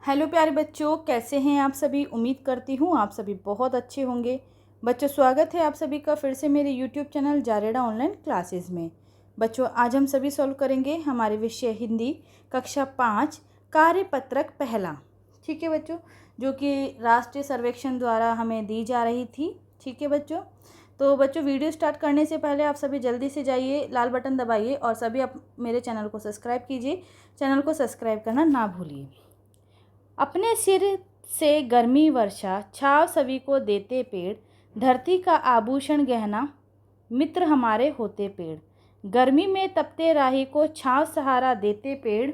Hello प्यारे बच्चों, कैसे हैं आप सभी। उम्मीद करती हूँ आप सभी बहुत अच्छे होंगे। बच्चों, स्वागत है आप सभी का फिर से मेरे यूट्यूब चैनल जारेडा ऑनलाइन क्लासेस में। बच्चों, आज हम सभी सॉल्व करेंगे हमारे विषय हिंदी कक्षा 5 कार्यपत्रक पहला। ठीक है बच्चों, जो कि राष्ट्रीय सर्वेक्षण द्वारा हमें दी जा रही थी। ठीक है बच्चों, तो बच्चों वीडियो स्टार्ट करने से पहले आप सभी जल्दी से जाइए, लाल बटन दबाइए और सभी आप मेरे चैनल को सब्सक्राइब कीजिए। चैनल को सब्सक्राइब करना ना भूलिए। अपने सिर से गर्मी वर्षा छाव सभी को देते पेड़, धरती का आभूषण गहना मित्र हमारे होते पेड़। गर्मी में तपते राही को छाव सहारा देते पेड़,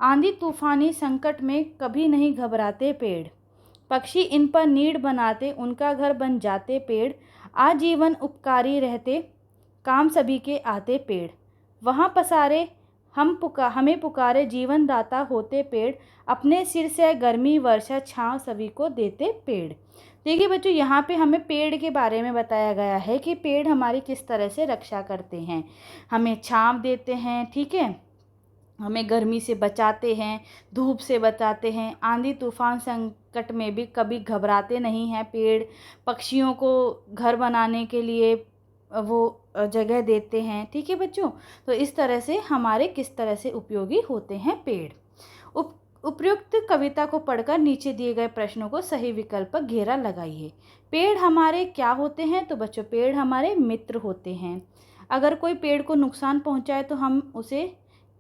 आंधी तूफानी संकट में कभी नहीं घबराते पेड़। पक्षी इन पर नीड़ बनाते उनका घर बन जाते पेड़, आजीवन उपकारी रहते काम सभी के आते पेड़। वहाँ पसारे हमें पुकारे जीवन दाता होते पेड़, अपने सिर से गर्मी वर्षा छांव सभी को देते पेड़। देखिए बच्चों, यहाँ पे हमें पेड़ के बारे में बताया गया है कि पेड़ हमारी किस तरह से रक्षा करते हैं। हमें छांव देते हैं, ठीक है, हमें गर्मी से बचाते हैं, धूप से बचाते हैं, आंधी तूफान संकट में भी कभी घबराते नहीं हैं पेड़। पक्षियों को घर बनाने के लिए वो जगह देते हैं। ठीक है बच्चों, तो इस तरह से हमारे किस तरह से उपयोगी होते हैं पेड़। उपयुक्त कविता को पढ़कर नीचे दिए गए प्रश्नों को सही विकल्प पर घेरा लगाइए। पेड़ हमारे क्या होते हैं? तो बच्चों, पेड़ हमारे मित्र होते हैं। अगर कोई पेड़ को नुकसान पहुंचाए तो हम उसे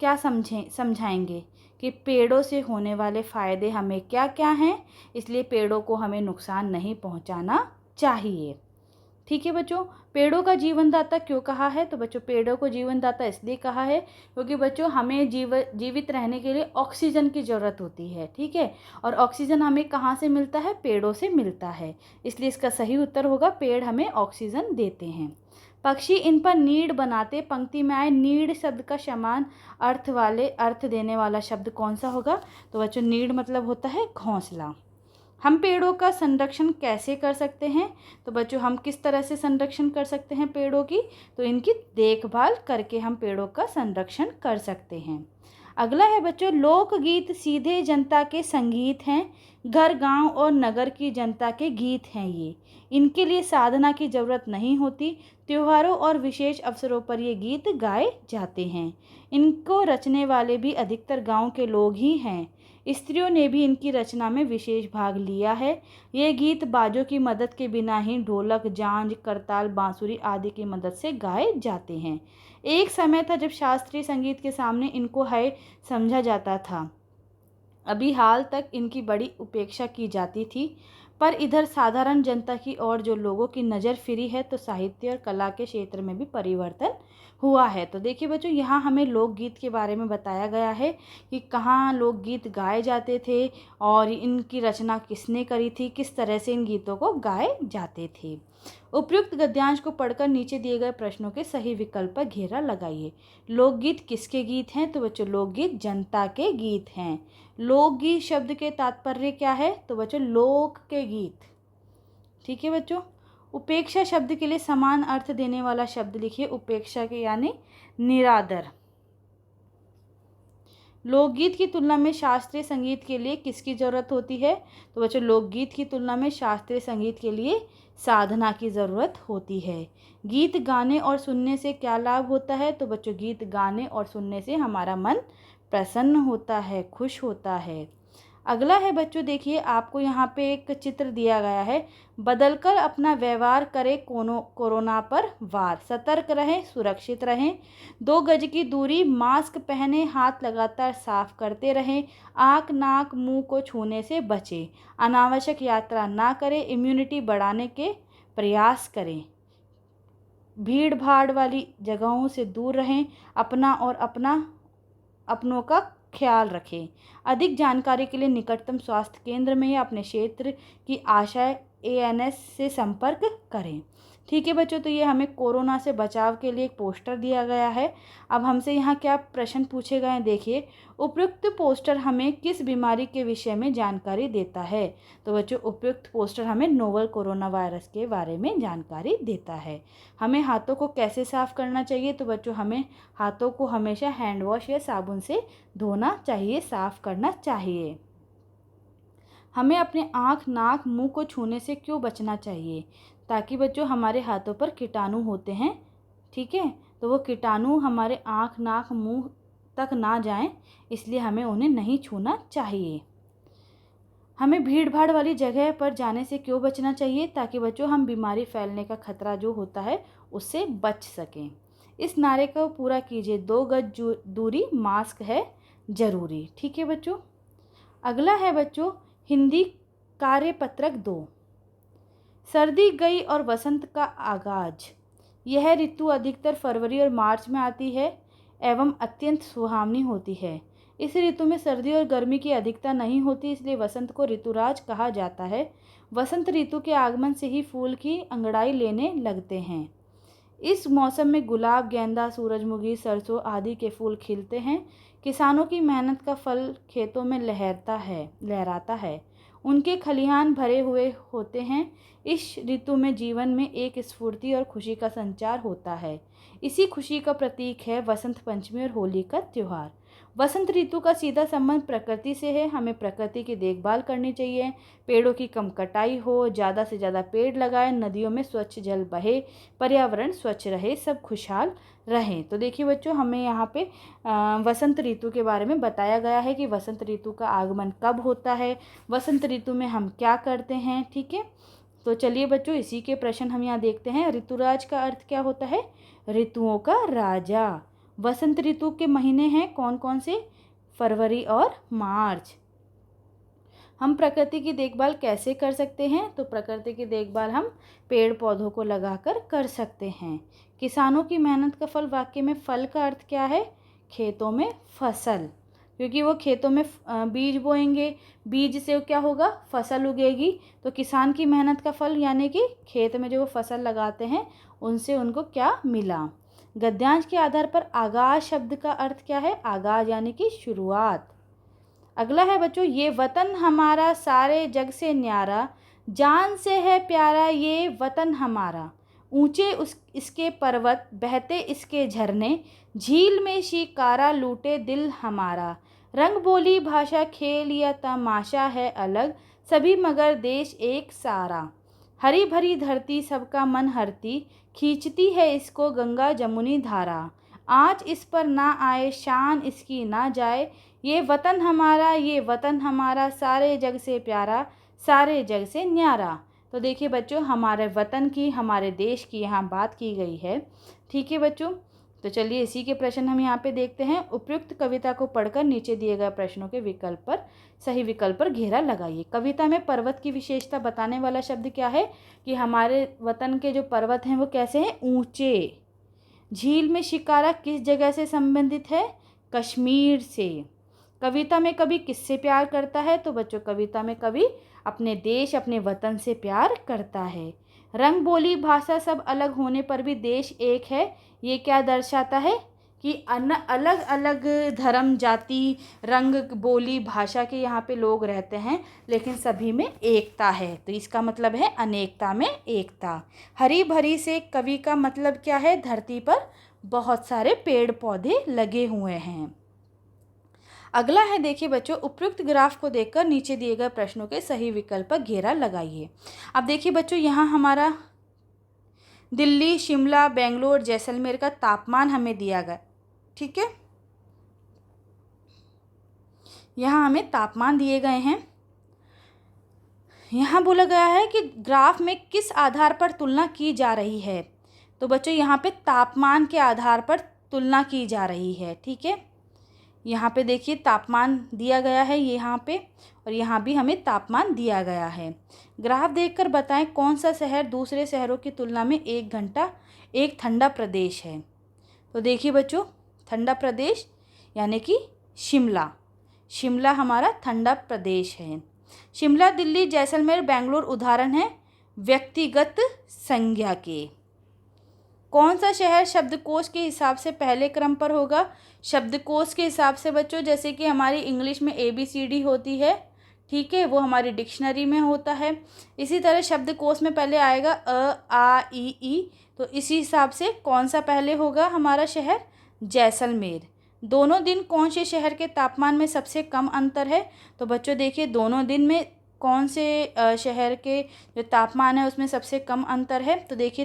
क्या समझाएंगे कि पेड़ों से होने वाले फ़ायदे हमें क्या क्या हैं, इसलिए पेड़ों को हमें नुकसान नहीं पहुंचाना चाहिए। ठीक है बच्चों, पेड़ों का जीवनदाता क्यों कहा है? तो बच्चों, पेड़ों को जीवनदाता इसलिए कहा है क्योंकि बच्चों हमें जीवित रहने के लिए ऑक्सीजन की ज़रूरत होती है। ठीक है, और ऑक्सीजन हमें कहाँ से मिलता है? पेड़ों से मिलता है। इसलिए इसका सही उत्तर होगा पेड़ हमें ऑक्सीजन देते हैं। पक्षी इन पर नीड़ बनाते, पंक्ति में आए नीड़ शब्द का समान अर्थ देने वाला शब्द कौन सा होगा? तो बच्चों, नीड़ मतलब होता है घोंसला। हम पेड़ों का संरक्षण कैसे कर सकते हैं? तो बच्चों, हम किस तरह से संरक्षण कर सकते हैं पेड़ों की? तो इनकी देखभाल करके हम पेड़ों का संरक्षण कर सकते हैं। अगला है बच्चों, लोकगीत सीधे जनता के संगीत हैं, घर गांव और नगर की जनता के गीत हैं ये। इनके लिए साधना की ज़रूरत नहीं होती, त्योहारों और विशेष अवसरों पर ये गीत गाए जाते हैं। इनको रचने वाले भी अधिकतर गांव के लोग ही हैं। स्त्रियों ने भी इनकी रचना में विशेष भाग लिया है। ये गीत बाजों की मदद के बिना ही ढोलक, झांझ, करताल, बांसुरी आदि की मदद से गाए जाते हैं। एक समय था जब शास्त्रीय संगीत के सामने इनको है समझा जाता था। अभी हाल तक इनकी बड़ी उपेक्षा की जाती थी, पर इधर साधारण जनता की ओर जो लोगों की नज़र फिरी है तो साहित्य और कला के क्षेत्र में भी परिवर्तन हुआ है। तो देखिए बच्चों, यहाँ हमें लोकगीत के बारे में बताया गया है कि कहाँ लोकगीत गाए जाते थे और इनकी रचना किसने करी थी, किस तरह से इन गीतों को गाए जाते थे। उपयुक्त गद्यांश को पढ़कर नीचे दिए गए प्रश्नों के सही विकल्प पर घेरा लगाइए। लोकगीत किसके गीत हैं? तो बच्चों, लोकगीत जनता के गीत हैं। लोकगीत शब्द के तात्पर्य क्या है? तो बच्चों, लोक के गीत। ठीक है बच्चों, उपेक्षा शब्द के लिए समान अर्थ देने वाला शब्द लिखिए, उपेक्षा के यानी निरादर। लोकगीत की तुलना में शास्त्रीय संगीत के लिए किसकी ज़रूरत होती है? तो बच्चों, लोकगीत की तुलना में शास्त्रीय संगीत के लिए साधना की ज़रूरत होती है। गीत गाने और सुनने से क्या लाभ होता है? तो बच्चों, गीत गाने और सुनने से हमारा मन प्रसन्न होता है, खुश होता है। अगला है बच्चों, देखिए आपको यहाँ पे एक चित्र दिया गया है। बदलकर अपना व्यवहार करें कोरोना पर वार, सतर्क रहें, सुरक्षित रहें, 2 गज की दूरी, मास्क पहने, हाथ लगातार साफ करते रहें, आँख नाक मुंह को छूने से बचें, अनावश्यक यात्रा ना करें, इम्यूनिटी बढ़ाने के प्रयास करें, भीड़ भाड़ वाली जगहों से दूर रहें, अपना और अपनों का ख्याल रखें। अधिक जानकारी के लिए निकटतम स्वास्थ्य केंद्र में या अपने क्षेत्र की आशा एएनएस से संपर्क करें। ठीक है बच्चों, तो ये हमें कोरोना से बचाव के लिए एक पोस्टर दिया गया है। अब हमसे यहाँ क्या प्रश्न पूछे गए हैं, देखिए। उपयुक्त पोस्टर हमें किस बीमारी के विषय में जानकारी देता है? तो बच्चों, उपयुक्त पोस्टर हमें नोवल कोरोना वायरस के बारे में जानकारी देता है। हमें हाथों को कैसे साफ करना चाहिए? तो बच्चों, हमें हाथों को हमेशा हैंड वॉश या साबुन से धोना चाहिए, साफ करना चाहिए। हमें अपने आँख, नाक, मुंह को छूने से क्यों बचना चाहिए? ताकि बच्चों हमारे हाथों पर कीटाणु होते हैं, ठीक है, तो वो कीटाणु हमारे आँख, नाक, मुंह तक ना जाएं, इसलिए हमें उन्हें नहीं छूना चाहिए। हमें भीड़ भाड़ वाली जगह पर जाने से क्यों बचना चाहिए? ताकि बच्चों हम बीमारी फैलने का खतरा जो होता है उससे बच सकें। इस नारे को पूरा कीजिए, 2 गज दूरी, मास्क है ज़रूरी। ठीक है बच्चों। अगला है बच्चों हिंदी कार्यपत्रक 2। सर्दी गई और वसंत का आगाज। यह ऋतु अधिकतर फरवरी और मार्च में आती है एवं अत्यंत सुहावनी होती है। इस ऋतु में सर्दी और गर्मी की अधिकता नहीं होती, इसलिए वसंत को ऋतुराज कहा जाता है। वसंत ऋतु के आगमन से ही फूल की अंगड़ाई लेने लगते हैं। इस मौसम में गुलाब, गेंदा, सूरजमुखी, सरसों आदि के फूल खिलते हैं। किसानों की मेहनत का फल खेतों में लहराता है। उनके खलिहान भरे हुए होते हैं। इस ऋतु में जीवन में एक स्फूर्ति और खुशी का संचार होता है। इसी खुशी का प्रतीक है वसंत पंचमी और होली का त्योहार। वसंत ऋतु का सीधा संबंध प्रकृति से है। हमें प्रकृति की देखभाल करनी चाहिए। पेड़ों की कम कटाई हो, ज़्यादा से ज़्यादा पेड़ लगाएं, नदियों में स्वच्छ जल बहे, पर्यावरण स्वच्छ रहे, सब खुशहाल रहें। तो देखिए बच्चों, हमें यहाँ पे वसंत ऋतु के बारे में बताया गया है कि वसंत ऋतु का आगमन कब होता है, वसंत ऋतु में हम क्या करते हैं। ठीक है, तो चलिए बच्चों, इसी के प्रश्न हम यहाँ देखते हैं। ऋतुराज का अर्थ क्या होता है? ऋतुओं का राजा। वसंत ऋतु के महीने हैं कौन कौन से? फरवरी और मार्च। हम प्रकृति की देखभाल कैसे कर सकते हैं? तो प्रकृति की देखभाल हम पेड़ पौधों को लगाकर कर सकते हैं। किसानों की मेहनत का फल, वाक्य में फल का अर्थ क्या है? खेतों में फसल, क्योंकि वो खेतों में बीज बोएंगे, बीज से क्या होगा? फसल उगेगी। तो किसान की मेहनत का फल यानी कि खेत में जो वो फसल लगाते हैं उनसे उनको क्या मिला? गद्यांश के आधार पर आगाज शब्द का अर्थ क्या है? आगाज यानी कि शुरुआत। अगला है बच्चों, ये वतन हमारा सारे जग से न्यारा, जान से है प्यारा ये वतन हमारा। ऊंचे इसके पर्वत, बहते इसके झरने, झील में शिकारा लूटे दिल हमारा। रंग बोली भाषा खेल या तमाशा है अलग, सभी मगर देश एक सारा। हरी भरी धरती सबका मन हरती, खींचती है इसको गंगा जमुनी धारा। आँच इस पर ना आए, शान इसकी ना जाए, ये वतन हमारा सारे जग से प्यारा, सारे जग से न्यारा। तो देखिए बच्चों, हमारे वतन की, हमारे देश की यहाँ बात की गई है। ठीक है बच्चों, तो चलिए इसी के प्रश्न हम यहाँ पे देखते हैं। उपयुक्त कविता को पढ़कर नीचे दिए गए प्रश्नों के विकल्प पर, सही विकल्प पर घेरा लगाइए। कविता में पर्वत की विशेषता बताने वाला शब्द क्या है? कि हमारे वतन के जो पर्वत हैं वो कैसे हैं? ऊंचे। झील में शिकारा किस जगह से संबंधित है? कश्मीर से। कविता में कवि किससे प्यार करता है? तो बच्चों, कविता में कवि अपने देश, अपने वतन से प्यार करता है। रंग, बोली, भाषा सब अलग होने पर भी देश एक है, ये क्या दर्शाता है? कि अलग अलग धर्म, जाति, रंग, बोली, भाषा के यहाँ पे लोग रहते हैं, लेकिन सभी में एकता है। तो इसका मतलब है अनेकता में एकता। हरी भरी से कवि का मतलब क्या है? धरती पर बहुत सारे पेड़ पौधे लगे हुए हैं। अगला है देखिए बच्चों, उपयुक्त ग्राफ को देखकर नीचे दिए गए प्रश्नों के सही विकल्प पर घेरा लगाइए। अब देखिए बच्चों, यहाँ हमारा दिल्ली, शिमला, बेंगलोर, जैसलमेर का तापमान हमें दिया गया। ठीक है, यहाँ हमें तापमान दिए गए हैं। यहाँ बोला गया है कि ग्राफ में किस आधार पर तुलना की जा रही है? तो बच्चों, यहाँ पे तापमान के आधार पर तुलना की जा रही है। ठीक है, यहाँ पे देखिए तापमान दिया गया है यहाँ पे, और यहाँ भी हमें तापमान दिया गया है। ग्राफ देखकर बताएं कौन सा शहर दूसरे शहरों की तुलना में एक ठंडा प्रदेश है। तो देखिए बच्चों, ठंडा प्रदेश यानी कि शिमला हमारा ठंडा प्रदेश है। शिमला, दिल्ली, जैसलमेर, बेंगलुरु उदाहरण है व्यक्तिगत संज्ञा के। कौन सा शहर शब्दकोश के हिसाब से पहले क्रम पर होगा? शब्दकोश के हिसाब से बच्चों, जैसे कि हमारी इंग्लिश में ABCD होती है, ठीक है, वो हमारी डिक्शनरी में होता है। इसी तरह शब्दकोश में पहले आएगा A, A, I, E। तो इसी हिसाब से कौन सा पहले होगा हमारा शहर? जैसलमेर। दोनों दिन कौन से शहर के तापमान में सबसे कम अंतर है? तो बच्चों देखिए, दोनों दिन में कौन से शहर के जो तापमान है उसमें सबसे कम अंतर है? तो देखिए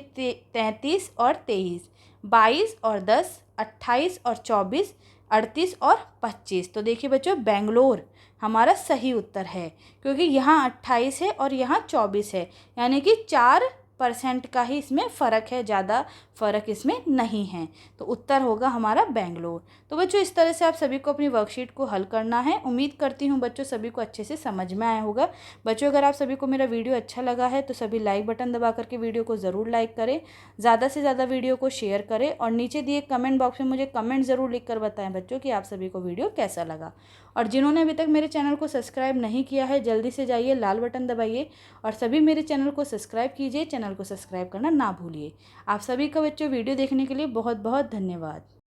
33 और 23, 22 और 10, 28 और 24, 38 और 25। तो देखिए बच्चों बेंगलोर हमारा सही उत्तर है, क्योंकि यहाँ 28 है और यहाँ 24 है, यानी कि 4% का ही इसमें फ़र्क है, ज़्यादा फ़र्क इसमें नहीं है। तो उत्तर होगा हमारा बेंगलोर। तो बच्चों इस तरह से आप सभी को अपनी वर्कशीट को हल करना है। उम्मीद करती हूँ बच्चों सभी को अच्छे से समझ में आया होगा। बच्चों अगर आप सभी को मेरा वीडियो अच्छा लगा है तो सभी लाइक बटन दबा करके वीडियो को ज़रूर लाइक करें, ज़्यादा से ज़्यादा वीडियो को शेयर करें और नीचे दिए कमेंट बॉक्स में मुझे कमेंट ज़रूर लिख कर बताएं बच्चों कि आप सभी को वीडियो कैसा लगा। और जिन्होंने अभी तक मेरे चैनल को सब्सक्राइब नहीं किया है जल्दी से जाइए, लाल बटन दबाइए और सभी मेरे चैनल को सब्सक्राइब कीजिए। चैनल को सब्सक्राइब करना ना भूलिए। आप सभी का बच्चों वीडियो देखने के लिए बहुत बहुत धन्यवाद।